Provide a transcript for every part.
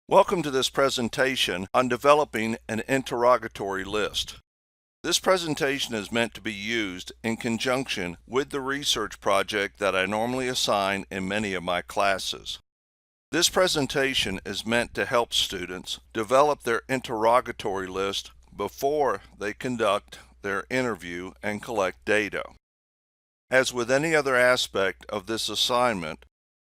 Welcome to this presentation on developing an interrogatory list. This presentation is meant to be used in conjunction with the research project that I normally assign in many of my classes. This presentation is meant to help students develop their interrogatory list before they conduct their interview and collect data. As with any other aspect of this assignment,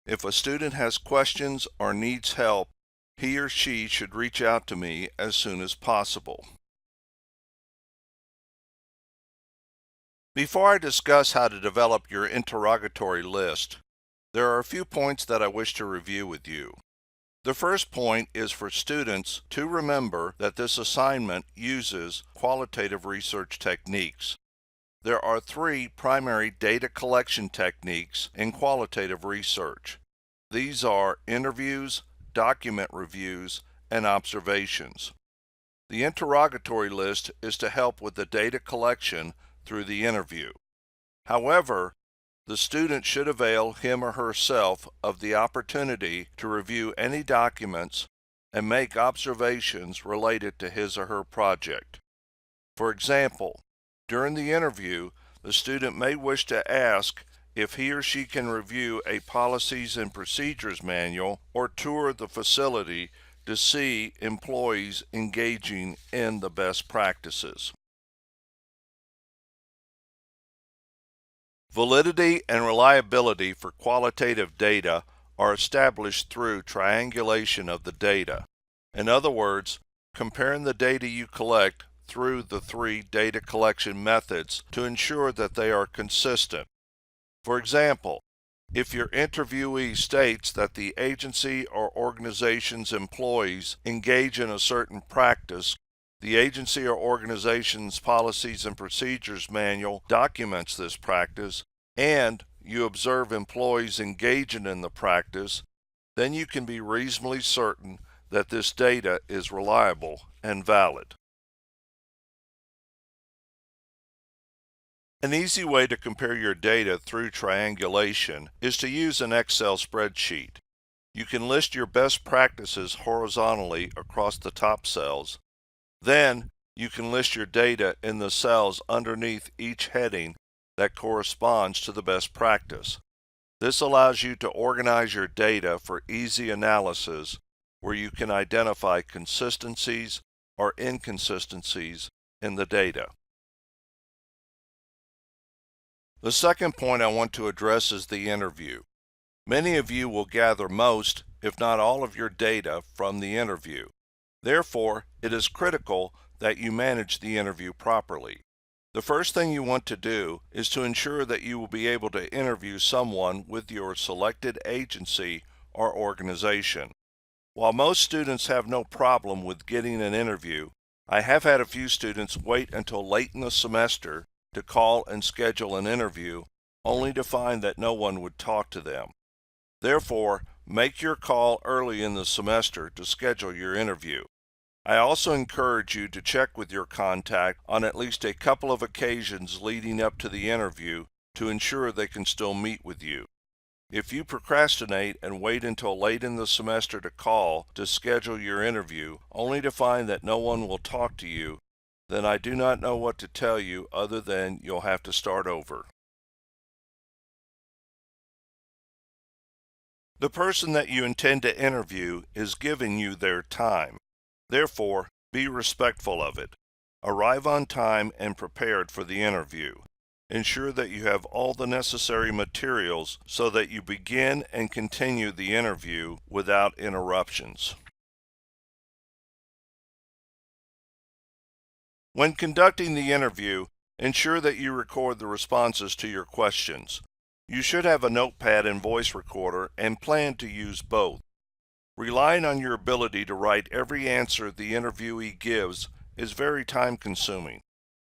if a student has questions or needs help, he or she should reach out to me as soon as possible. Before I discuss how to develop your interrogatory list, there are a few points that I wish to review with you. The first point is for students to remember that this assignment uses qualitative research techniques. There are three primary data collection techniques in qualitative research. These are interviews, document reviews, and observations. The interrogatory list is to help with the data collection through the interview. However, the student should avail him or herself of the opportunity to review any documents and make observations related to his or her project. For example, during the interview, the student may wish to ask if he or she can review a policies and procedures manual or tour the facility to see employees engaging in the best practices. Validity and reliability for qualitative data are established through triangulation of the data. In other words, comparing the data you collect through the three data collection methods to ensure that they are consistent. For example, if your interviewee states that the agency or organization's employees engage in a certain practice, the agency or organization's policies and procedures manual documents this practice, and you observe employees engaging in the practice, then you can be reasonably certain that this data is reliable and valid. An easy way to compare your data through triangulation is to use an Excel spreadsheet. You can list your best practices horizontally across the top cells. Then, you can list your data in the cells underneath each heading that corresponds to the best practice. This allows you to organize your data for easy analysis where you can identify consistencies or inconsistencies in the data. The second point I want to address is the interview. Many of you will gather most, if not all, of your data from the interview. Therefore, it is critical that you manage the interview properly. The first thing you want to do is to ensure that you will be able to interview someone with your selected agency or organization. While most students have no problem with getting an interview, I have had a few students wait until late in the semester to call and schedule an interview, only to find that no one would talk to them. Therefore, make your call early in the semester to schedule your interview. I also encourage you to check with your contact on at least a couple of occasions leading up to the interview to ensure they can still meet with you. If you procrastinate and wait until late in the semester to call to schedule your interview, only to find that no one will talk to you, then I do not know what to tell you other than you'll have to start over. The person that you intend to interview is giving you their time. Therefore, be respectful of it. Arrive on time and prepared for the interview. Ensure that you have all the necessary materials so that you begin and continue the interview without interruptions. When conducting the interview, ensure that you record the responses to your questions. You should have a notepad and voice recorder and plan to use both. Relying on your ability to write every answer the interviewee gives is very time-consuming.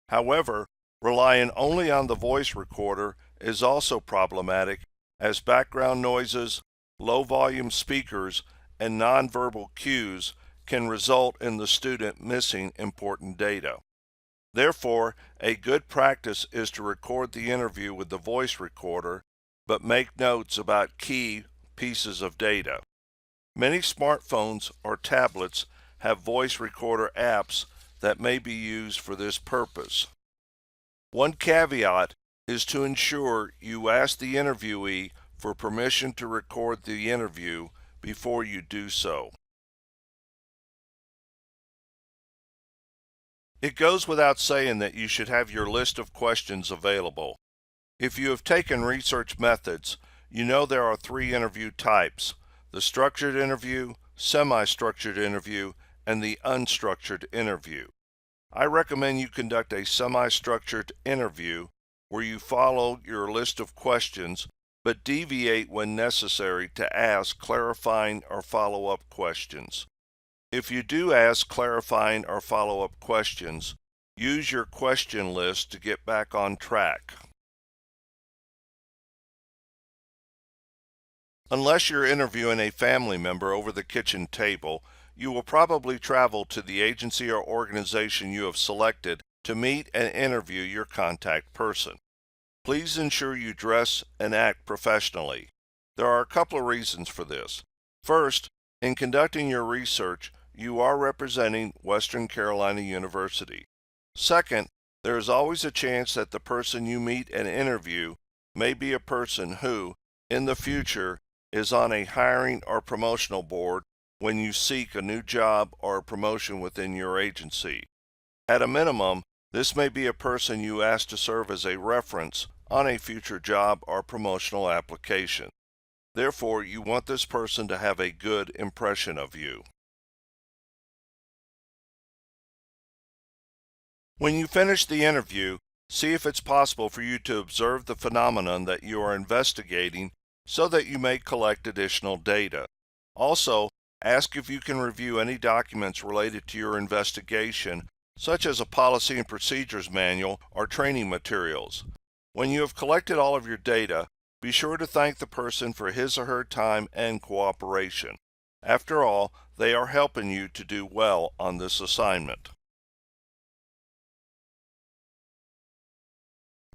However, relying only on the voice recorder is also problematic, as background noises, low-volume speakers, and nonverbal cues can result in the student missing important data. Therefore, a good practice is to record the interview with the voice recorder, but make notes about key pieces of data. Many smartphones or tablets have voice recorder apps that may be used for this purpose. One caveat is to ensure you ask the interviewee for permission to record the interview before you do so. It goes without saying that you should have your list of questions available. If you have taken research methods, you know there are 3 interview types: the structured interview, semi-structured interview, and the unstructured interview. I recommend you conduct a semi-structured interview where you follow your list of questions but deviate when necessary to ask clarifying or follow-up questions. If you do ask clarifying or follow-up questions, use your question list to get back on track. Unless you're interviewing a family member over the kitchen table, you will probably travel to the agency or organization you have selected to meet and interview your contact person. Please ensure you dress and act professionally. There are a couple of reasons for this. First, in conducting your research, you are representing Western Carolina University. Second, there is always a chance that the person you meet and interview may be a person who, in the future, is on a hiring or promotional board when you seek a new job or a promotion within your agency. At a minimum, this may be a person you ask to serve as a reference on a future job or promotional application. Therefore, you want this person to have a good impression of you. When you finish the interview, see if it's possible for you to observe the phenomenon that you are investigating so that you may collect additional data. Also, ask if you can review any documents related to your investigation, such as a policy and procedures manual or training materials. When you have collected all of your data, be sure to thank the person for his or her time and cooperation. After all, they are helping you to do well on this assignment.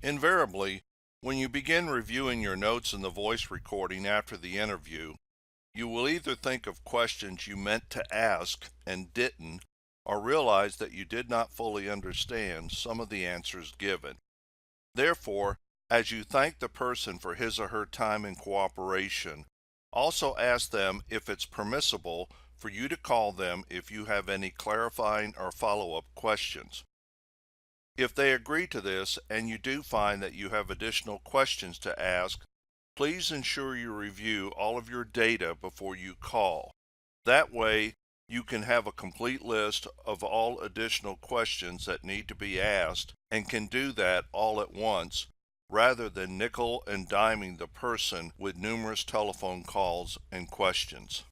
Invariably, when you begin reviewing your notes in the voice recording after the interview, you will either think of questions you meant to ask and didn't, or realize that you did not fully understand some of the answers given. Therefore, as you thank the person for his or her time and cooperation, also ask them if it's permissible for you to call them if you have any clarifying or follow-up questions. If they agree to this and you do find that you have additional questions to ask, please ensure you review all of your data before you call. That way, you can have a complete list of all additional questions that need to be asked and can do that all at once rather than nickel and diming the person with numerous telephone calls and questions.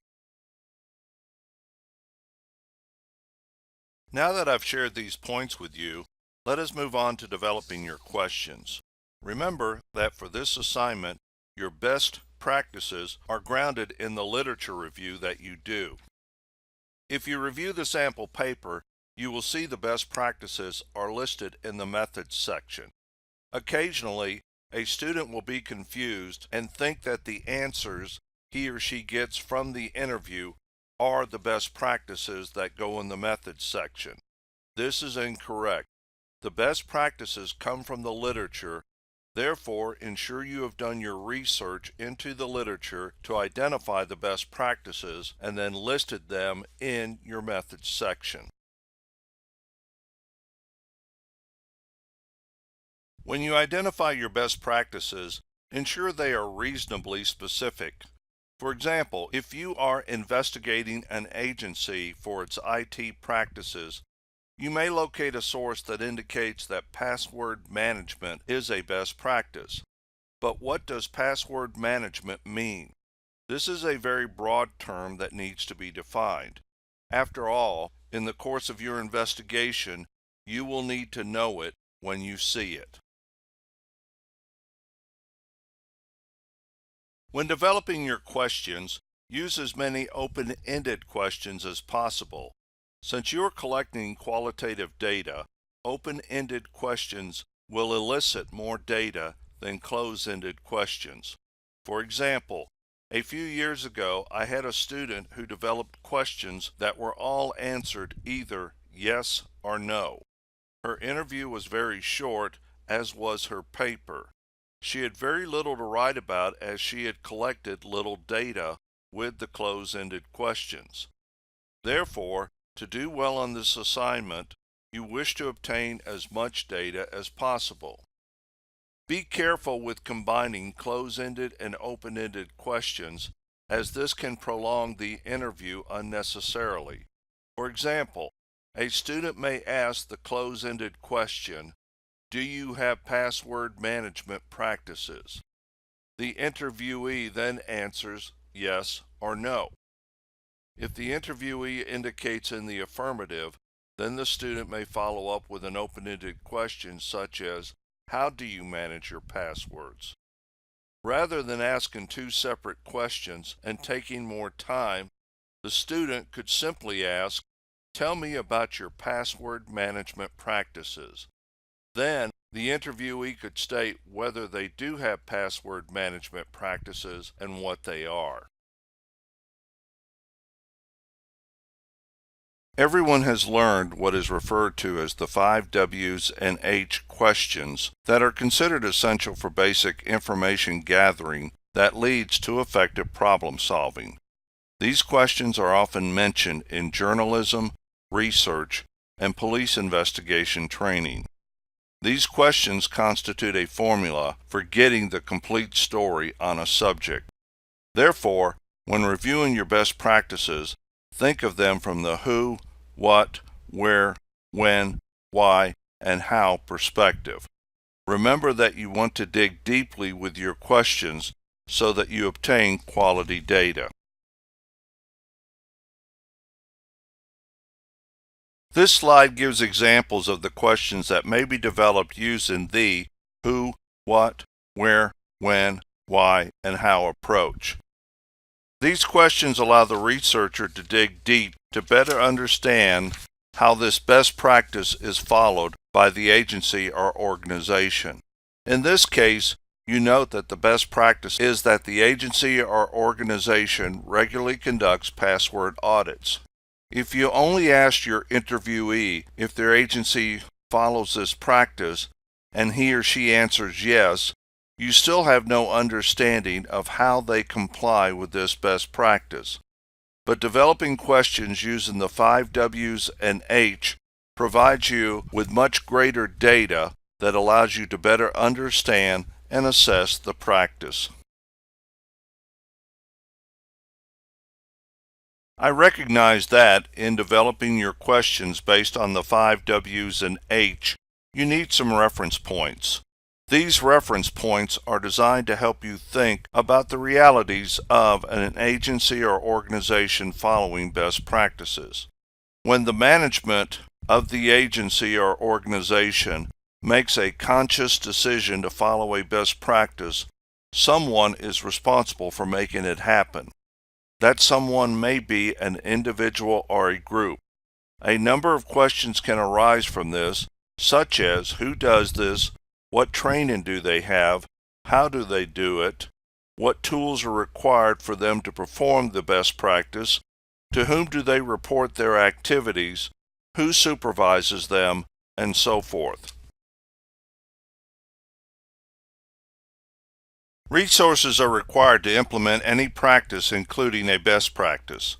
Now that I've shared these points with you, let us move on to developing your questions. Remember that for this assignment, your best practices are grounded in the literature review that you do. If you review the sample paper, you will see the best practices are listed in the methods section. Occasionally, a student will be confused and think that the answers he or she gets from the interview are the best practices that go in the methods section. This is incorrect. The best practices come from the literature. Therefore, ensure you have done your research into the literature to identify the best practices and then listed them in your methods section. When you identify your best practices, ensure they are reasonably specific. For example, if you are investigating an agency for its IT practices, you may locate a source that indicates that password management is a best practice. But what does password management mean? This is a very broad term that needs to be defined. After all, in the course of your investigation, you will need to know it when you see it. When developing your questions, use as many open-ended questions as possible. Since you are collecting qualitative data, open-ended questions will elicit more data than closed-ended questions. For example, A few years ago, I had a student who developed questions that were all answered either yes or no. Her interview was very short, as was her paper. She had very little to write about as she had collected little data with the close-ended questions. Therefore, to do well on this assignment, you wish to obtain as much data as possible. Be careful with combining close-ended and open-ended questions, as this can prolong the interview unnecessarily. For example, a student may ask the close-ended question, "Do you have password management practices?" The interviewee then answers yes or no. If the interviewee indicates in the affirmative, then the student may follow up with an open-ended question such as, "How do you manage your passwords?" Rather than asking two separate questions and taking more time, the student could simply ask, "Tell me about your password management practices." Then, the interviewee could state whether they do have password management practices and what they are. Everyone has learned what is referred to as the 5 W's and H questions that are considered essential for basic information gathering that leads to effective problem solving. These questions are often mentioned in journalism, research, and police investigation training. These questions constitute a formula for getting the complete story on a subject. Therefore, when reviewing your best practices, think of them from the who, what, where, when, why, and how perspective. Remember that you want to dig deeply with your questions so that you obtain quality data. This slide gives examples of the questions that may be developed using the who, what, where, when, why, and how approach. These questions allow the researcher to dig deep to better understand how this best practice is followed by the agency or organization. In this case, you note that the best practice is that the agency or organization regularly conducts password audits. If you only asked your interviewee if their agency follows this practice and he or she answers yes, you still have no understanding of how they comply with this best practice. But developing questions using the 5 W's and H provides you with much greater data that allows you to better understand and assess the practice. I recognize that in developing your questions based on the 5 W's and H, you need some reference points. These reference points are designed to help you think about the realities of an agency or organization following best practices. When the management of the agency or organization makes a conscious decision to follow a best practice, someone is responsible for making it happen. That someone may be an individual or a group. A number of questions can arise from this, such as who does this, what training do they have, how do they do it, what tools are required for them to perform the best practice, to whom do they report their activities, who supervises them, and so forth. Resources are required to implement any practice, including a best practice.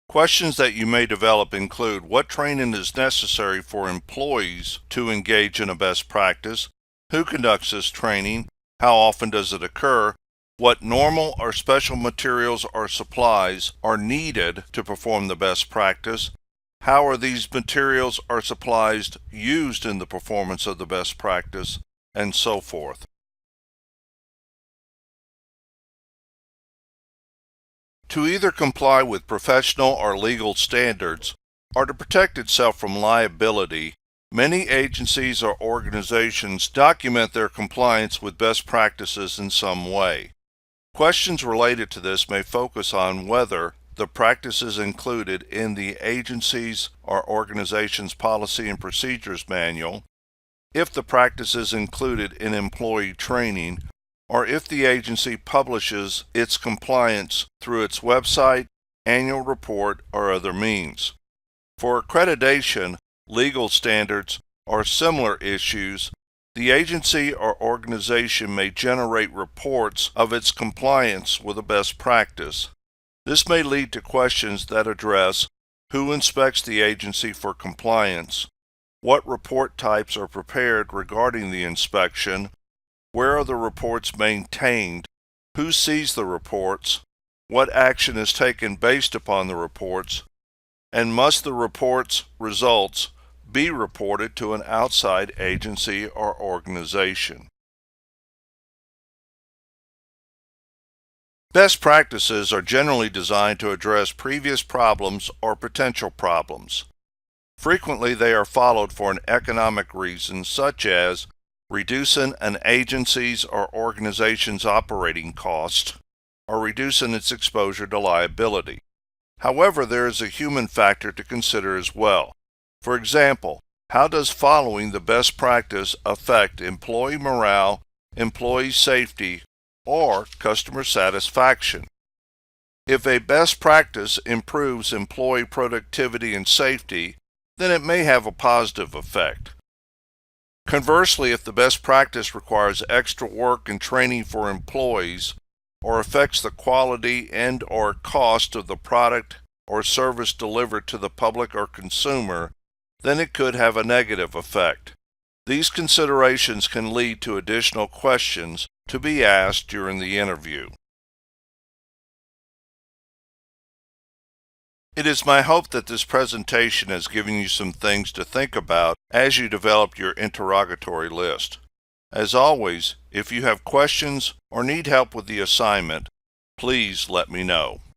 Questions that you may develop include what training is necessary for employees to engage in a best practice, who conducts this training, how often does it occur, what normal or special materials or supplies are needed to perform the best practice, how are these materials or supplies used in the performance of the best practice, and so forth. To either comply with professional or legal standards, or to protect itself from liability, many agencies or organizations document their compliance with best practices in some way. Questions related to this may focus on whether the practice is included in the agency's or organization's policy and procedures manual, if the practice is included in employee training, or if the agency publishes its compliance through its website, annual report, or other means. For accreditation, legal standards, or similar issues, the agency or organization may generate reports of its compliance with a best practice. This may lead to questions that address who inspects the agency for compliance, what report types are prepared regarding the inspection, where are the reports maintained, who sees the reports, what action is taken based upon the reports, and must the report's results be reported to an outside agency or organization. Best practices are generally designed to address previous problems or potential problems. Frequently, they are followed for an economic reason, such as reducing an agency's or organization's operating costs or reducing its exposure to liability. However, there is a human factor to consider as well. For example, how does following the best practice affect employee morale, employee safety, or customer satisfaction? If a best practice improves employee productivity and safety, then it may have a positive effect. Conversely, if the best practice requires extra work and training for employees, or affects the quality and/or cost of the product or service delivered to the public or consumer, then it could have a negative effect. These considerations can lead to additional questions to be asked during the interview. It is my hope that this presentation has given you some things to think about as you develop your interrogatory list. As always, if you have questions or need help with the assignment, please let me know.